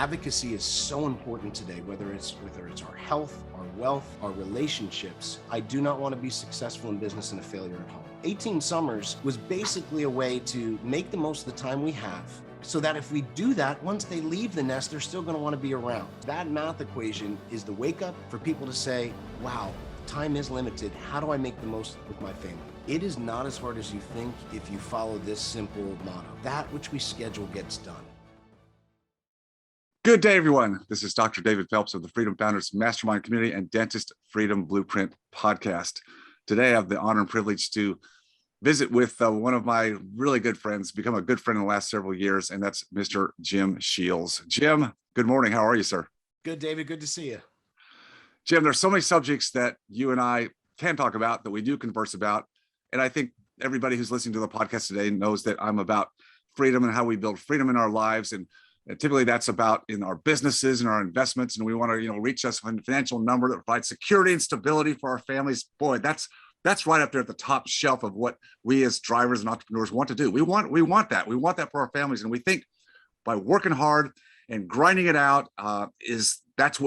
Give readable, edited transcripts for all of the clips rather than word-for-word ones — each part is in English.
Advocacy is so important today, whether it's our health, our wealth, our relationships. I do not want to be successful in business and a failure at home. 18 Summers was basically a way to make the most of the time we have, so that if we do that, once they leave the nest, they're still going to want to be around. That math equation is the wake up for people to say, wow, time is limited. How do I make the most with my family? It is not as hard as you think if you follow this simple motto. That which we schedule gets done. Good day, everyone. This is Dr. David Phelps of the Freedom Founders Mastermind Community and Dentist Freedom Blueprint podcast. Today, I have the honor and privilege to visit with one of my really good friends, become a good friend in the last several years, and that's Mr. Jim Shields. Jim, good morning. How are you, sir? Good, David. Good to see you. Jim, there's so many subjects that you and I can talk about, that we do converse about. And I think everybody who's listening to the podcast today knows that I'm about freedom and how we build freedom in our lives. And typically that's about in our businesses and our investments. And we want to, reach a financial number that provides security and stability for our families. Boy, that's right up there at the top shelf of what we as drivers and entrepreneurs want to do. We want that. We want that for our families. And we think by working hard and grinding it out, that's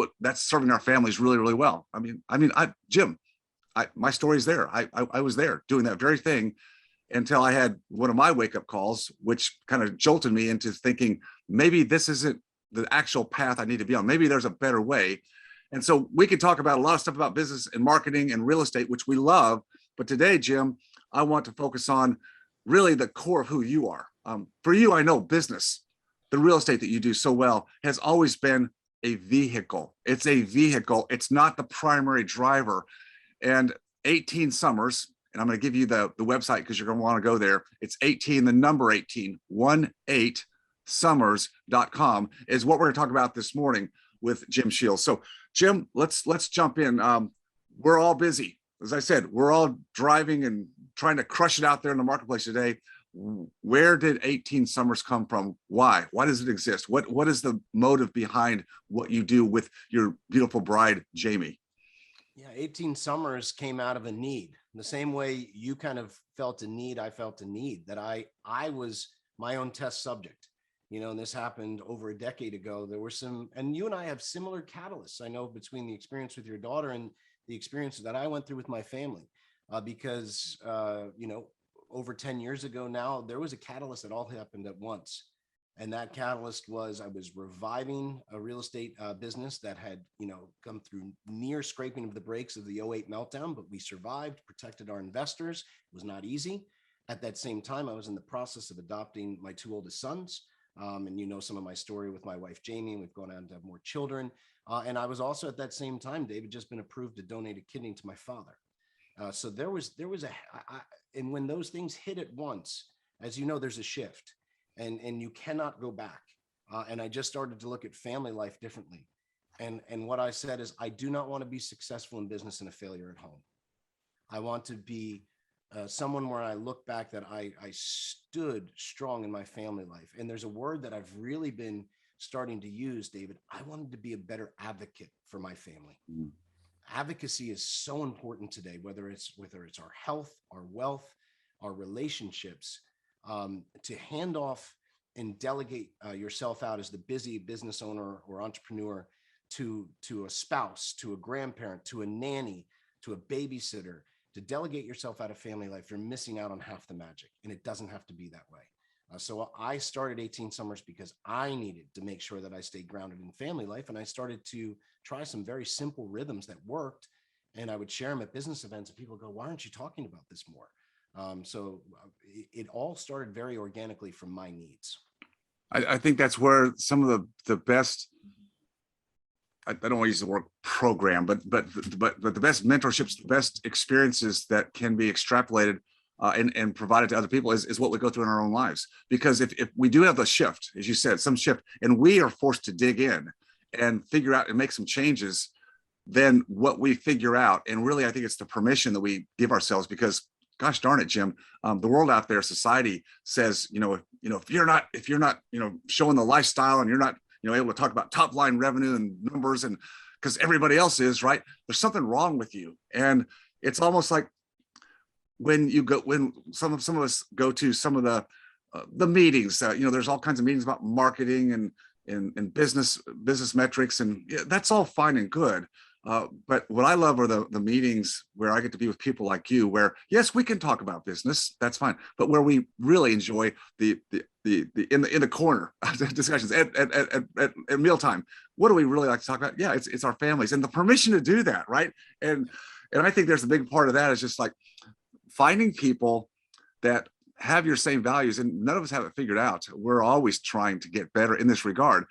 serving our families really, really well. Jim, my story's there. I was there doing that very thing until I had one of my wake-up calls, which kind of jolted me into thinking, maybe this isn't the actual path I need to be on. Maybe there's a better way. And so we could talk about a lot of stuff about business and marketing and real estate, which we love. But today, Jim, I want to focus on really the core of who you are. For you, I know business, the real estate that you do so well, has always been a vehicle. It's a vehicle. It's not the primary driver. And 18 Summers, and I'm going to give you the website because you're going to want to go there. It's 18, the number 18, 18summers.com is what we're going to talk about this morning with Jim Shields. So Jim, let's jump in. We're all busy. As I said, we're all driving and trying to crush it out there in the marketplace today. Where did 18 Summers come from? Why? Why does it exist? What is the motive behind what you do with your beautiful bride, Jamie? Yeah, 18 Summers came out of a need. The same way you kind of felt a need, I felt a need, that I was my own test subject. And this happened over a decade ago. There were some, and you and I have similar catalysts, I know, between the experience with your daughter and the experiences that I went through with my family, because, over 10 years ago now, there was a catalyst that all happened at once. And that catalyst was I was reviving a real estate business that had, come through near scraping of the brakes of the '08 meltdown, but we survived, protected our investors. It was not easy. At that same time, I was in the process of adopting my two oldest sons. And some of my story with my wife, Jamie, and we've gone on to have more children. And I was also at that same time, David, just been approved to donate a kidney to my father. So there was and when those things hit at once, as you know, there's a shift. And you cannot go back. And I just started to look at family life differently. And what I said is, I do not want to be successful in business and a failure at home. I want to be someone where I look back that I stood strong in my family life. And there's a word that I've really been starting to use, David. I wanted to be a better advocate for my family. Mm. Advocacy is so important today, whether it's our health, our wealth, our relationships. To hand off and delegate yourself out as the busy business owner or entrepreneur to a spouse, to a grandparent, to a nanny, to a babysitter, to delegate yourself out of family life, you're missing out on half the magic, and it doesn't have to be that way. So I started 18 Summers because I needed to make sure that I stayed grounded in family life, and I started to try some very simple rhythms that worked, and I would share them at business events, and people go, why aren't you talking about this more? So it all started very organically from my needs. I think that's where some of the best, I don't want to use the word program, but the best mentorships, the best experiences that can be extrapolated and provided to other people is what we go through in our own lives. Because if we do have the shift, as you said, some shift, and we are forced to dig in and figure out and make some changes, then what we figure out, and really I think it's the permission that we give ourselves, because gosh darn it, Jim, the world out there, society says, if you're not, showing the lifestyle and you're not, able to talk about top line revenue and numbers, and because everybody else is, right, there's something wrong with you. And it's almost like when some of us go to some of the meetings, there's all kinds of meetings about marketing and in business metrics, and yeah, that's all fine and good. But what I love are the meetings where I get to be with people like you, where yes, we can talk about business, that's fine, but where we really enjoy the in the corner discussions at mealtime. What do we really like to talk about? Yeah, it's our families and the permission to do that, right? And I think there's a big part of that is just like finding people that have your same values, and none of us have it figured out. We're always trying to get better in this regard.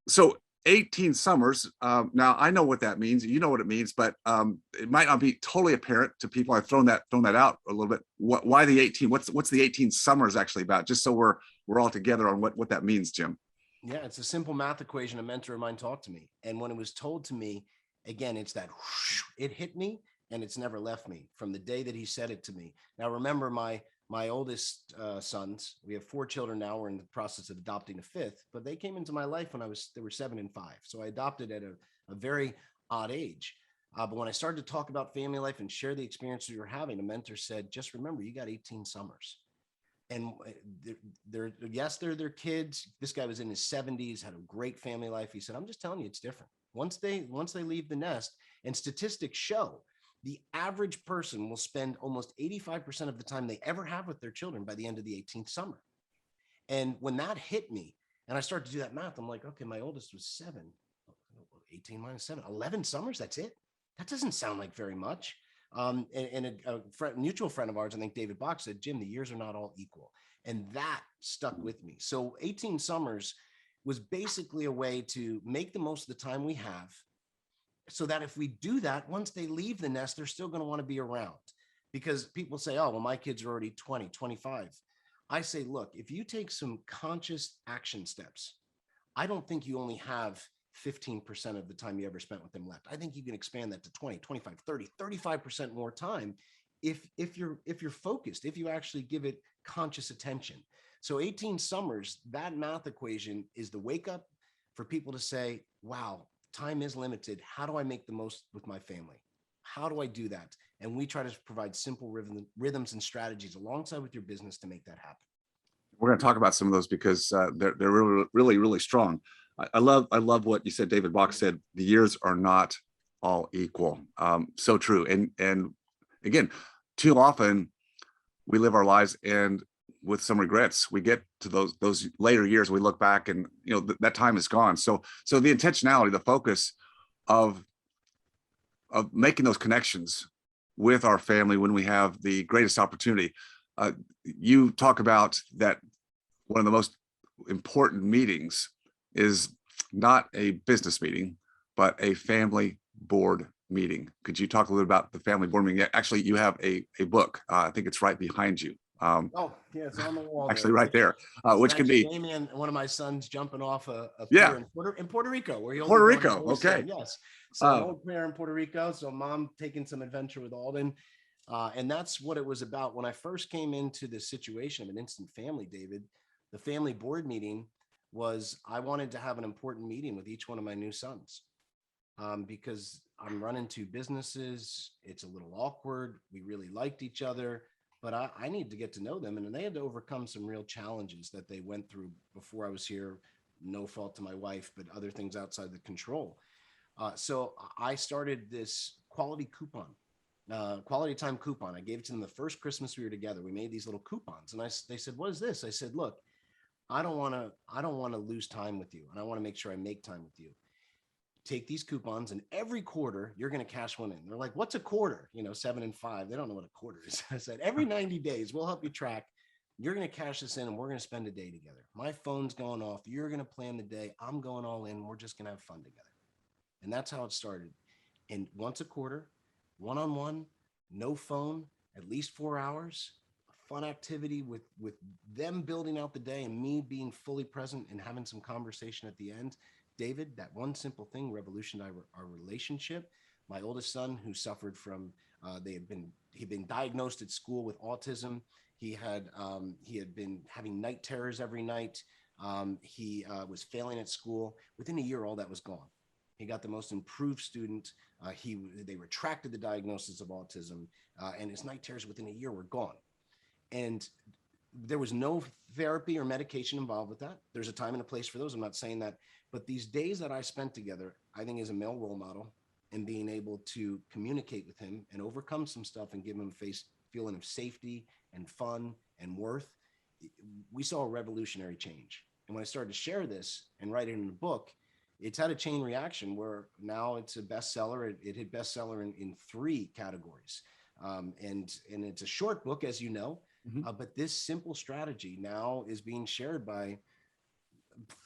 So 18 summers. Now I know what that means. You know what it means, but it might not be totally apparent to people. I've thrown that out a little bit. Why the 18? What's the 18 summers actually about? Just so we're all together on what that means, Jim. Yeah, it's a simple math equation. A mentor of mine taught to me, and when it was told to me, again, it's that whoosh, it hit me, and it's never left me from the day that he said it to me. Now, remember, my oldest sons, we have 4 children now. We're in the process of adopting a 5th, but they came into my life when they were 7 and 5. So I adopted at a very odd age. But when I started to talk about family life and share the experiences we were having, a mentor said, just remember, you got 18 summers. And they're their kids. This guy was in his 70s, had a great family life. He said, I'm just telling you, it's different. Once they leave the nest, and statistics show the average person will spend almost 85% of the time they ever have with their children by the end of the 18th summer. And when that hit me, and I started to do that math, I'm like, okay, my oldest was 7, 18 minus 7, 11 summers. That's it. That doesn't sound like very much. And a mutual friend of ours, I think David Bach, said, Jim, the years are not all equal. And that stuck with me. So 18 summers was basically a way to make the most of the time we have, so that if we do that, once they leave the nest, they're still going to want to be around. Because people say, oh, well, my kids are already 20, 25. I say, look, if you take some conscious action steps, I don't think you only have 15% of the time you ever spent with them left. I think you can expand that to 20, 25, 30, 35% more time if you're focused, if you actually give it conscious attention. So 18 summers, that math equation is the wake up for people to say, wow, time is limited. How do I make the most with my family? How do I do that? And we try to provide simple rhythms and strategies alongside with your business to make that happen. We're going to talk about some of those because they're really, really, really strong. I love what you said. David Bach said, the years are not all equal. So true. And again, too often we live our lives and with some regrets, we get to those later years, we look back and, that time is gone. So the intentionality, the focus of making those connections with our family when we have the greatest opportunity. You talk about that one of the most important meetings is not a business meeting, but a family board meeting. Could you talk a little about the family board meeting? Actually, you have a book. I think it's right behind you. Oh, yeah, it's on the wall. Actually, right there, which can be Damien, one of my sons, jumping off a yeah pier in Puerto Rico, where he'll Puerto Rico. Okay, yes. So an old pair in Puerto Rico. So mom taking some adventure with Alden, and that's what it was about when I first came into this situation of an instant family. David, the family board meeting was, I wanted to have an important meeting with each one of my new sons, because I'm running 2 businesses. It's a little awkward. We really liked each other, but I need to get to know them. And they had to overcome some real challenges that they went through before I was here. No fault to my wife, but other things outside the control. So I started this quality time coupon. I gave it to them the first Christmas we were together. We made these little coupons, and they said, what is this? I said, look, I don't want to lose time with you, and I want to make sure I make time with you. Take these coupons, and every quarter you're going to cash one in. They're like, what's a quarter? 7 and 5. They don't know what a quarter is. I said, every 90 days, we'll help you track. You're going to cash this in, and we're going to spend a day together. My phone's going off. You're going to plan the day. I'm going all in. We're just going to have fun together. And that's how it started. And once a quarter, one-on-one, no phone, at least 4 hours, a fun activity with them building out the day and me being fully present and having some conversation at the end. David, that one simple thing revolutionized our relationship. My oldest son, who suffered from, he'd been diagnosed at school with autism. He had been having night terrors every night. He was failing at school. Within a year, all that was gone. He got the most improved student. They retracted the diagnosis of autism, and his night terrors within a year were gone. And there was no therapy or medication involved with that. There's a time and a place for those. I'm not saying that But these days that I spent together, I think as a male role model and being able to communicate with him and overcome some stuff and give him a feeling of safety and fun and worth, we saw a revolutionary change. And when I started to share this and write it in a book, it's had a chain reaction where now it's a bestseller. It hit bestseller in 3 categories. And it's a short book, as you know, but this simple strategy now is being shared by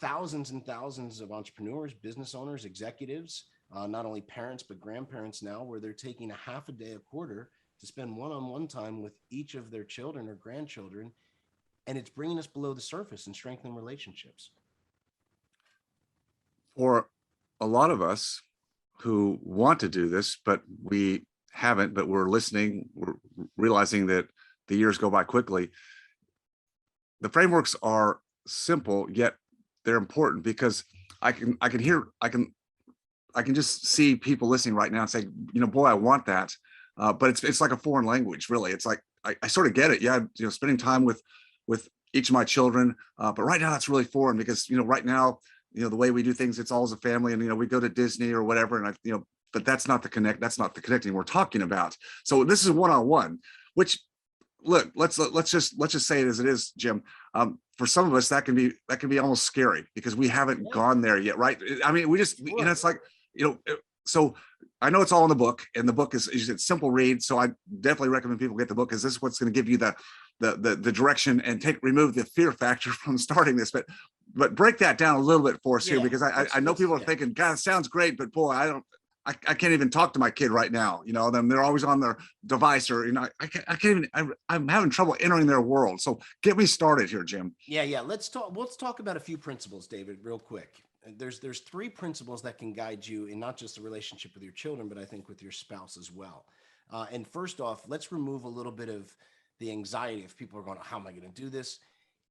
thousands and thousands of entrepreneurs, business owners, executives, not only parents, but grandparents now, where they're taking a half a day a quarter to spend one-on-one time with each of their children or grandchildren. And it's bringing us below the surface and strengthening relationships. For a lot of us who want to do this, but we haven't, but we're listening, we're realizing that the years go by quickly. The frameworks are simple, yet they're important, because I can just see people listening right now and say, boy, I want that. But it's like a foreign language, really. It's like, I sort of get it. Yeah. Spending time with each of my children. But right now that's really foreign, because, right now, the way we do things, it's all as a family, and, we go to Disney or whatever. And but that's not the connecting we're talking about. So this is one-on-one, which, look, let's just say it as it is, Jim. For some of us, that can be almost scary, because we haven't gone there yet, right? I mean, we just, it's like, so I know it's all in the book, and the book is it's simple read. So I definitely recommend people get the book, because this is what's going to give you the direction and remove the fear factor from starting this. But break that down a little bit for us here, because I know people are thinking, God, it sounds great, but boy, I can't even talk to my kid right now. They're always on their device, or, I can't even, I'm having trouble entering their world. So get me started here, Jim. Yeah. Let's talk about a few principles, David, real quick. There's 3 principles that can guide you in not just the relationship with your children, but I think with your spouse as well. And first off, let's remove a little bit of the anxiety if people are going, how am I going to do this?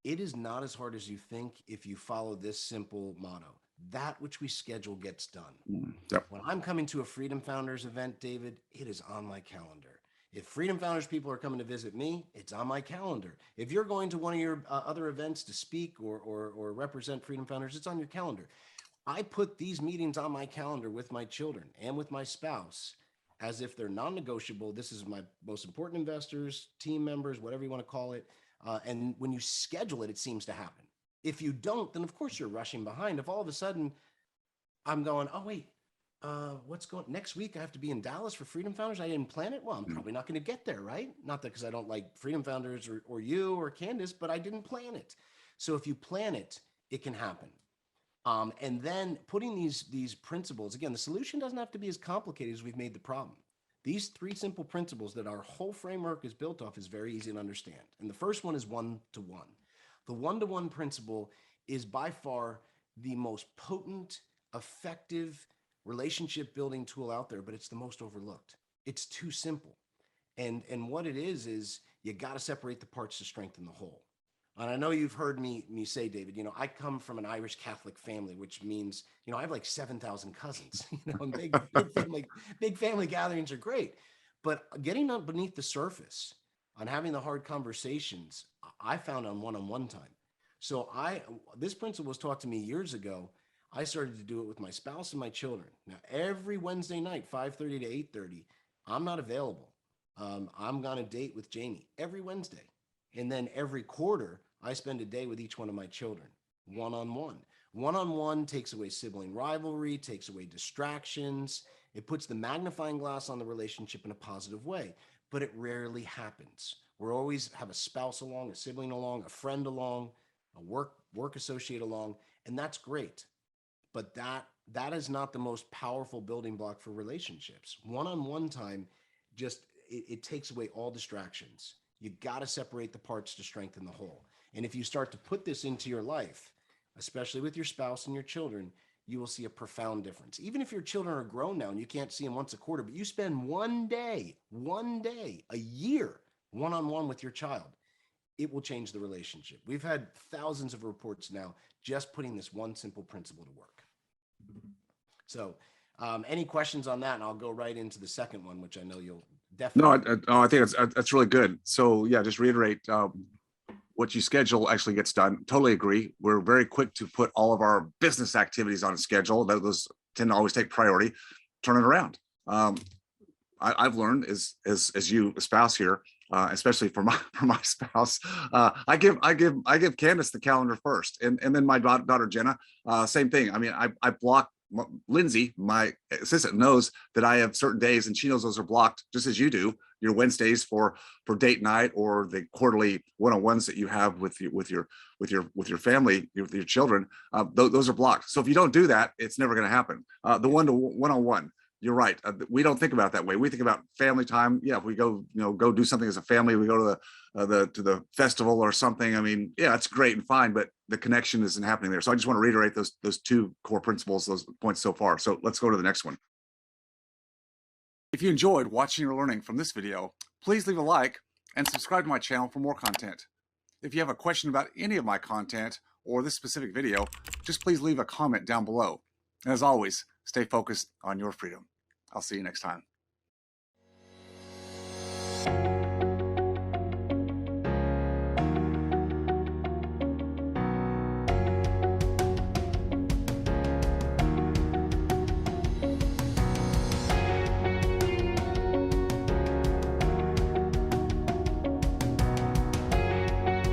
It is not as hard as you think if you follow this simple motto: that which we schedule gets done. Yep. When I'm coming to a Freedom Founders event, David, it is on my calendar. If Freedom Founders people are coming to visit me, it's on my calendar. If you're going to one of your other events to speak or represent Freedom Founders, it's on your calendar. I put these meetings on my calendar with my children and with my spouse as if they're non-negotiable. This is my most important investors, team members, whatever you want to call it. And when you schedule it, it seems to happen. If you don't, then of course you're rushing behind. If all of a sudden I'm going, oh wait, what's going next week? I have to be in Dallas for Freedom Founders. I didn't plan it. Well, I'm probably not going to get there, right? Not that because I don't like Freedom Founders or you or Candace, but I didn't plan it. So if you plan it, it can happen. And then putting these principles, again, the solution doesn't have to be as complicated as we've made the problem. These 3 simple principles that our whole framework is built off is very easy to understand. And the first one is one-to-one. The one-to-one principle is by far the most potent, effective relationship building tool out there, but it's the most overlooked. It's too simple. And what it is you got to separate the parts to strengthen the whole. And I know you've heard me say, David, I come from an Irish Catholic family, which means, I have like 7,000 cousins, and big family gatherings are great. But getting up beneath the surface on having the hard conversations, I found on one-on-one time. So this principle was taught to me years ago. I started to do it with my spouse and my children. Now, every Wednesday night, 5:30 to 8:30, I'm not available. I'm on a date with Jamie every Wednesday. And then every quarter, I spend a day with each one of my children, one-on-one. One-on-one takes away sibling rivalry, takes away distractions. It puts the magnifying glass on the relationship in a positive way, but it rarely happens. We're always have a spouse along, a sibling along, a friend along, a work associate along, and that's great. But that is not the most powerful building block for relationships. One-on-one time, it takes away all distractions. You got to separate the parts to strengthen the whole. And if you start to put this into your life, especially with your spouse and your children, you will see a profound difference. Even if your children are grown now and you can't see them once a quarter, but you spend one day, a year, one-on-one with your child, it will change the relationship. We've had thousands of reports now just putting this one simple principle to work. So any questions on that? And I'll go right into the second one, which I know you'll definitely. No, I think that's really good. So yeah, just reiterate what you schedule actually gets done. Totally agree. We're very quick to put all of our business activities on a schedule. Those tend to always take priority. Turn it around. I've learned as you espouse here, especially for my spouse, I give Candace the calendar first, and then my daughter Jenna, same thing. I mean, I block. Lindsay, my assistant, knows that I have certain days, and she knows those are blocked, just as you do. Your Wednesdays for date night, or the quarterly one-on-ones that you have with your family, with your children. Those are blocked. So if you don't do that, it's never going to happen. The one-on-one. You're right. We don't think about it that way. We think about family time. Yeah, if we go do something as a family, we go to the festival or something. I mean, yeah, it's great and fine, but the connection isn't happening there. So I just want to reiterate those two core principles, those points so far. So let's go to the next one. If you enjoyed watching or learning from this video, please leave a like and subscribe to my channel for more content. If you have a question about any of my content or this specific video, just please leave a comment down below. And as always, stay focused on your freedom. I'll see you next time.